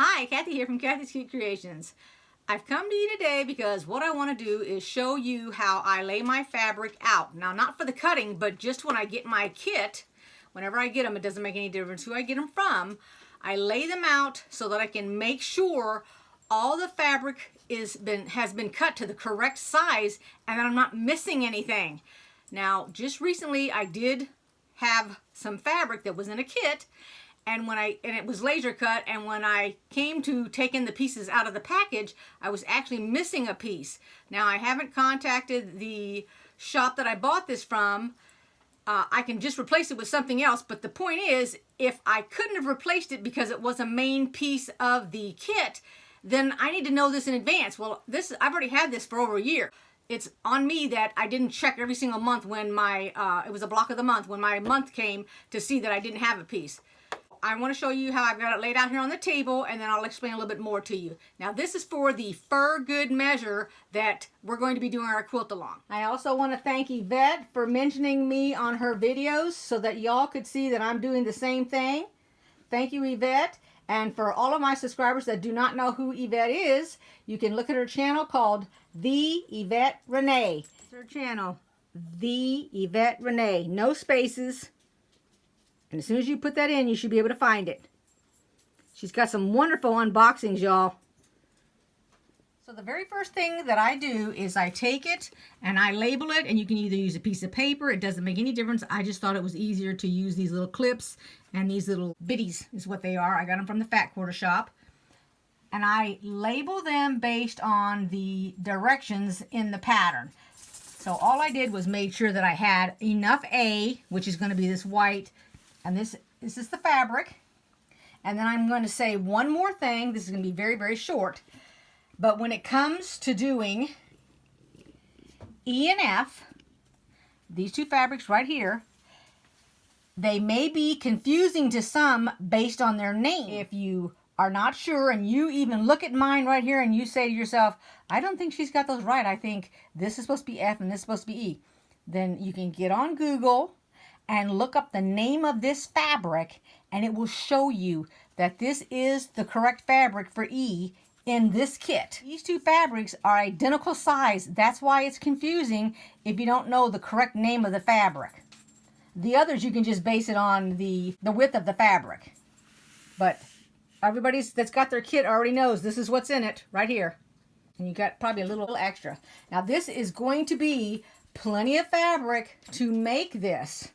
Hi, Kathy here from Kathy's Cute Creations. I've come to you today because what I want to do is show you how I lay my fabric out. Now, not for the cutting, but just when I get my kit, whenever I get them, it doesn't make any difference who I get them from. I lay them out so that I can make sure all the fabric has been cut to the correct size and that I'm not missing anything. Now, just recently I did have some fabric that was in a kit, and it was laser cut, and when I came to taking the pieces out of the package, I was actually missing a piece. Now, I haven't contacted the shop that I bought this from. I can just replace it with something else, but the point is, if I couldn't have replaced it because it was a main piece of the kit, then I need to know this in advance. Well, I've already had this for over a year. It's on me that I didn't check every single month when it was a block of the month, when my month came, to see that I didn't have a piece. I want to show you how I've got it laid out here on the table, and then I'll explain a little bit more to you. Now, this is for the Fir Good Measure that we're going to be doing our quilt along. I also want to thank Yvette for mentioning me on her videos so that y'all could see that I'm doing the same thing. Thank you, Yvette. And for all of my subscribers that do not know who Yvette is, you can look at her channel called The Yvette Renee. It's her channel, The Yvette Renee. No spaces. And as soon as you put that in, you should be able to find it. She's got some wonderful unboxings, y'all. So the very first thing that I do is I take it and I label it, and you can either use a piece of paper. It doesn't make any difference. I just thought it was easier to use these little clips, and these little bitties is what they are. I got them from the Fat Quarter shop. And I label them based on the directions in the pattern. So all I did was made sure that I had enough A, which is going to be this white, and this is the fabric. And then I'm going to say one more thing. This is going to be very, very short. But when it comes to doing E and F, these two fabrics right here, they may be confusing to some based on their name. If you are not sure and you even look at mine right here and you say to yourself, I don't think she's got those right. I think this is supposed to be F and this is supposed to be E. Then you can get on Google and look up the name of this fabric, and it will show you that this is the correct fabric for E in this kit. These two fabrics are identical size. That's why it's confusing if you don't know the correct name of the fabric. The others, you can just base it on the width of the fabric. But everybody that's got their kit already knows this is what's in it right here. And you got probably a little extra. Now, this is going to be plenty of fabric to make this.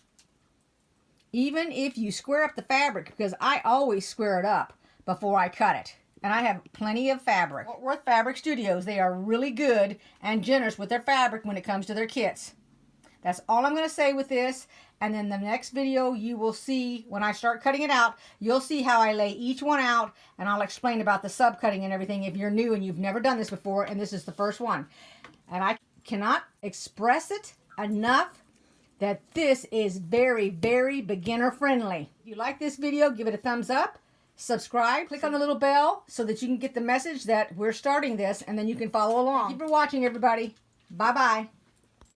Even if you square up the fabric, because I always square it up before I cut it. And I have plenty of fabric. Fort Worth Fabric Studios, they are really good and generous with their fabric when it comes to their kits. That's all I'm going to say with this. And then the next video you will see, when I start cutting it out, you'll see how I lay each one out, and I'll explain about the sub-cutting and everything if you're new and you've never done this before, and this is the first one. And I cannot express it enough that this is very, very beginner friendly. If you like this video, give it a thumbs up, subscribe, click on the little bell so that you can get the message that we're starting this, and then you can follow along. Thank you for watching, everybody. Bye-bye.